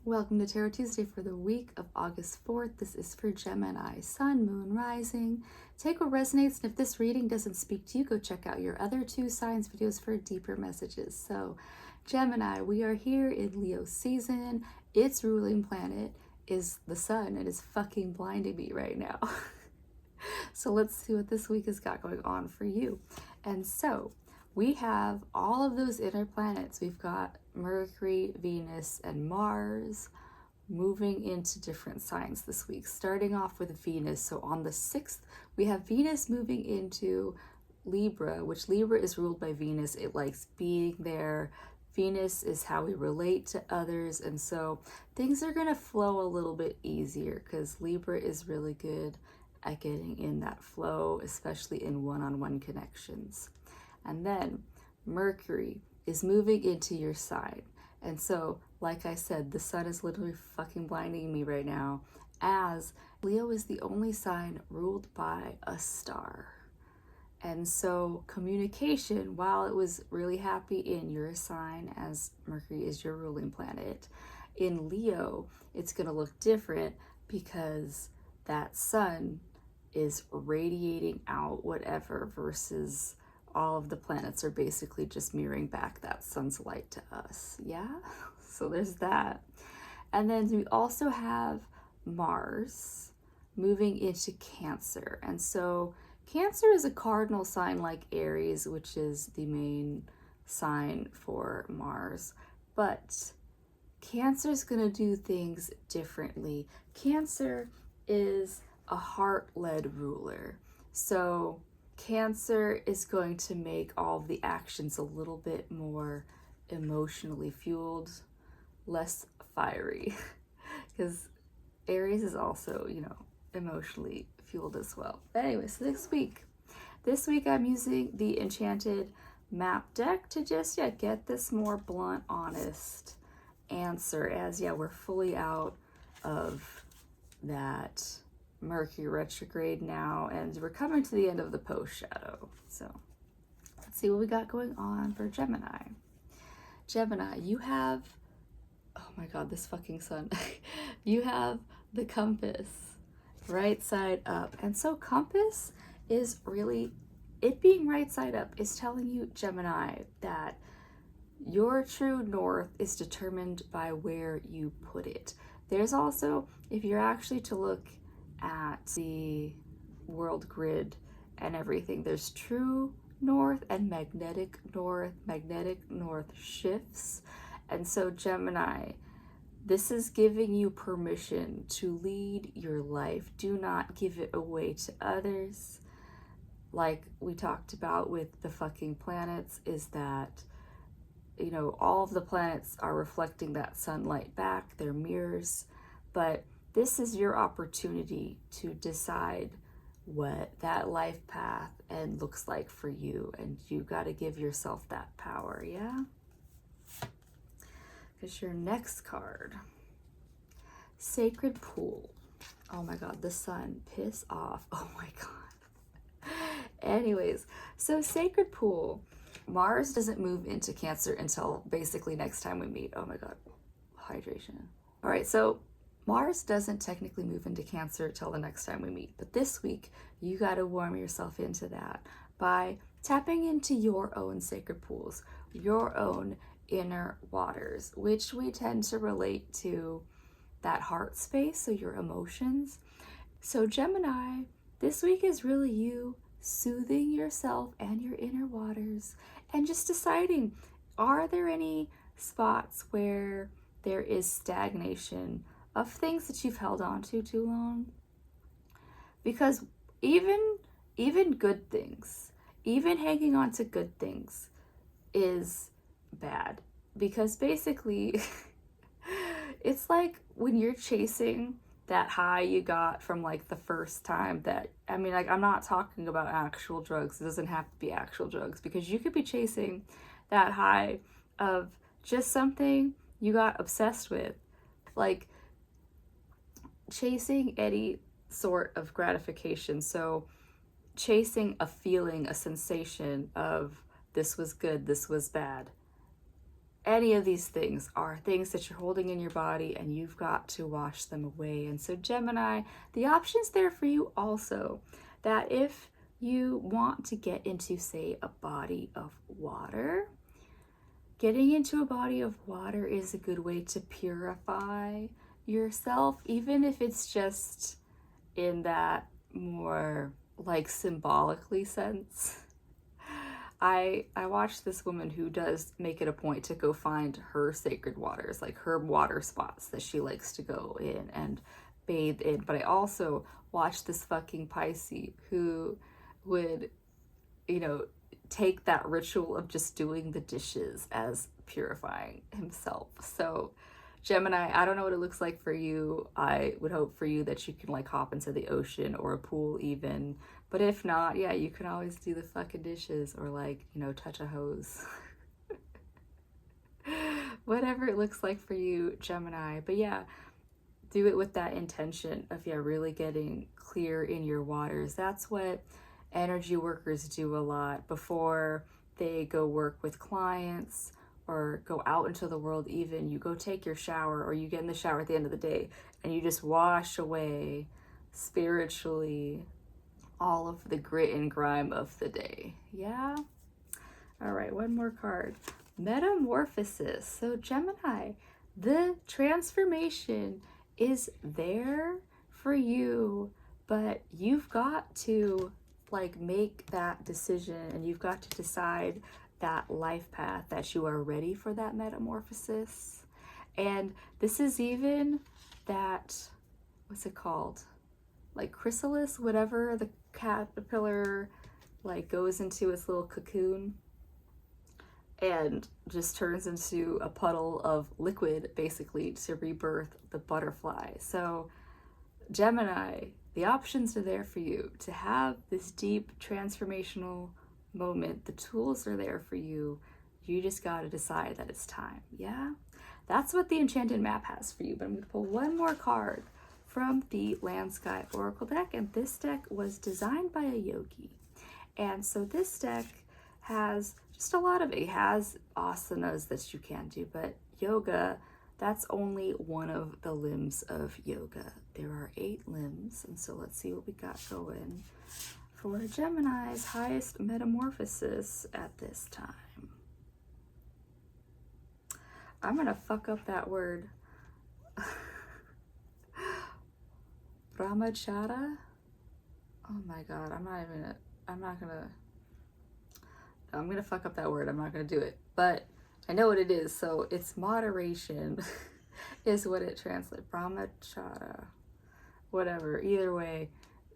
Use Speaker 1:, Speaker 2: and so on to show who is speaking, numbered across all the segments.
Speaker 1: Welcome to Tarot Tuesday for the week of August 4th. This is for Gemini, Sun, Moon, Rising. Take what resonates, and if this reading doesn't speak to you, go check out your other two signs videos for deeper messages. So, Gemini, we are here in Leo season. Its ruling planet is the sun. It is fucking blinding me right now. So let's see what this week has got going on for you. And so, we have all of those inner planets. We've got Mercury, Venus, and Mars moving into different signs this week, starting off with Venus. So on the 6th, we have Venus moving into Libra, which Libra is ruled by Venus. It likes being there. Venus is how we relate to others. And so things are going to flow a little bit easier because Libra is really good at getting in that flow, especially in one-on-one connections. And then Mercury is moving into your sign. And so, like I said, the sun is literally fucking blinding me right now, as Leo is the only sign ruled by a star. And so communication, while it was really happy in your sign, as Mercury is your ruling planet, in Leo, it's going to look different because that sun is radiating out whatever, versus all of the planets are basically just mirroring back that sun's light to us. Yeah, so there's that. And then we also have Mars moving into Cancer. And so Cancer is a cardinal sign like Aries, which is the main sign for Mars. But Cancer is going to do things differently. Cancer is a heart-led ruler. So Cancer is going to make all of the actions a little bit more emotionally fueled, less fiery, because Aries is also, emotionally fueled as well. But anyway, so this week I'm using the Enchanted Map Deck to just, get this more blunt, honest answer, as, we're fully out of that Mercury retrograde now, and we're coming to the end of the post shadow. So let's see what we got going on for Gemini. Gemini, you have, oh my god, this fucking sun. You have the compass right side up. And so compass is really, it being right side up is telling you, Gemini, that your true north is determined by where you put it. There's also, if you're actually to look at the world grid and everything, there's true north and magnetic north. Magnetic north shifts. And so Gemini, this is giving you permission to lead your life. Do not give it away to others. Like we talked about with the fucking planets, is that, all of the planets are reflecting that sunlight back, they're mirrors, but this is your opportunity to decide what that life path and looks like for you, and you got to give yourself that power, yeah? Because your next card, Sacred Pool. Oh my god, the sun, piss off. Oh my god. Anyways, so Sacred Pool, Mars doesn't move into Cancer until basically next time we meet. Oh my god, hydration. All right, so Mars doesn't technically move into Cancer till the next time we meet, but this week you got to warm yourself into that by tapping into your own sacred pools, your own inner waters, which we tend to relate to that heart space, so your emotions. So Gemini, this week is really you soothing yourself and your inner waters and just deciding, are there any spots where there is stagnation of things that you've held on to too long? Because even good things, even hanging on to good things is bad, because basically it's like when you're chasing that high you got from like the first time that, I'm not talking about actual drugs. It doesn't have to be actual drugs, because you could be chasing that high of just something you got obsessed with, like chasing any sort of gratification. So chasing a feeling, a sensation of this was good, this was bad. any of these things are things that you're holding in your body and you've got to wash them away. And so Gemini, the option's there for you also, that if you want to get into, say, a body of water, getting into a body of water is a good way to purify yourself, even if it's just in that more like symbolically sense. I watched this woman who does make it a point to go find her sacred waters, like her water spots that she likes to go in and bathe in. But I also watched this fucking Pisces who would, you know, take that ritual of just doing the dishes as purifying himself. So Gemini, I don't know what it looks like for you. I would hope for you that you can like hop into the ocean or a pool even. But if not, yeah, you can always do the fucking dishes or like, you know, touch a hose. Whatever it looks like for you, Gemini. But yeah, do it with that intention of, yeah, really getting clear in your waters. That's what energy workers do a lot before they go work with clients or go out into the world. Even you go take your shower or you get in the shower at the end of the day and you just wash away spiritually all of the grit and grime of the day. Yeah. All right, one more card. Metamorphosis. So Gemini, the transformation is there for you, but you've got to like make that decision and you've got to decide that life path that you are ready for that metamorphosis. And this is even that, what's it called? Like chrysalis, whatever the caterpillar like goes into its little cocoon and just turns into a puddle of liquid basically to rebirth the butterfly. So Gemini, the options are there for you to have this deep transformational moment. The tools are there for you. You just got to decide that it's time. Yeah, that's what the Enchanted Map has for you. But I'm going to pull one more card from the Land Sky Oracle deck, and this deck was designed by a yogi. And so this deck has just a lot of, it has asanas that you can do, but yoga, that's only one of the limbs of yoga. There are 8 limbs, and so let's see what we got going for Gemini's highest metamorphosis at this time. I'm gonna fuck up that word. Brahmachara? Oh my god, I'm gonna fuck up that word. I'm not gonna do it, but I know what it is. So it's moderation is what it translates. Brahmachara, whatever. Either way,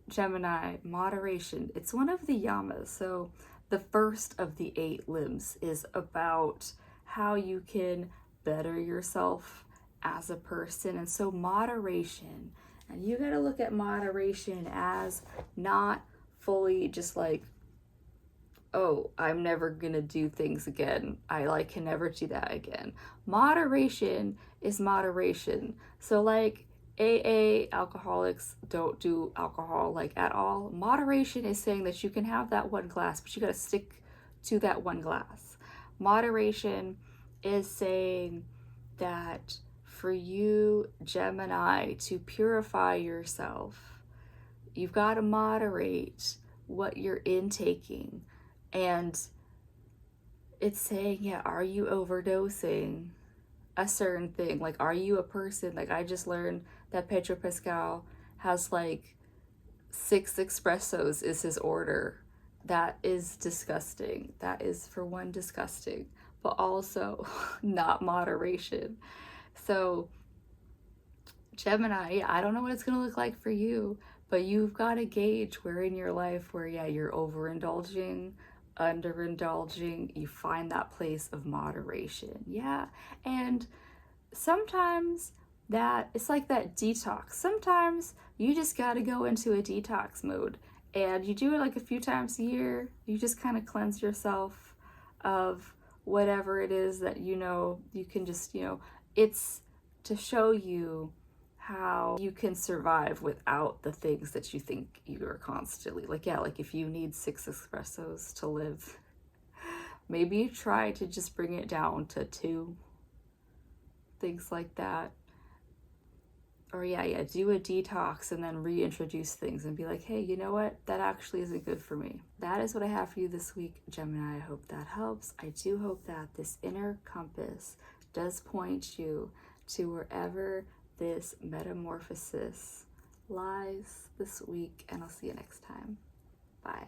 Speaker 1: Gemini, moderation. It's one of the yamas. So the first of the 8 limbs is about how you can better yourself as a person. And so moderation, and you got to look at moderation as not fully just like, oh, I'm never gonna do things again. I like can never do that again. Moderation is moderation. So like AA alcoholics don't do alcohol like at all. Moderation is saying that you can have that one glass, but you gotta stick to that one glass. Moderation is saying that for you, Gemini, to purify yourself, you've got to moderate what you're intaking. And it's saying, yeah, are you overdosing a certain thing? Like, are you a person? Like, I just learned that Pedro Pascal has like 6 espressos is his order. That is disgusting. That is, for one, disgusting, but also not moderation. So Gemini, yeah, I don't know what it's going to look like for you, but you've got to gauge where in your life where, yeah, you're overindulging, underindulging, you find that place of moderation. Yeah. And sometimes that it's like that detox. Sometimes you just got to go into a detox mode, and you do it like a few times a year. You just kind of cleanse yourself of whatever it is that, you know, you can just, you know, it's to show you how you can survive without the things that you think you are constantly like, yeah, like if you need 6 espressos to live, Maybe you try to just bring it down to 2, things like that. Or yeah, do a detox and then reintroduce things and be like, hey, you know what? That actually isn't good for me. That is what I have for you this week, Gemini. I hope that helps. I do hope that this inner compass does point you to wherever this metamorphosis lies this week, and I'll see you next time. Bye.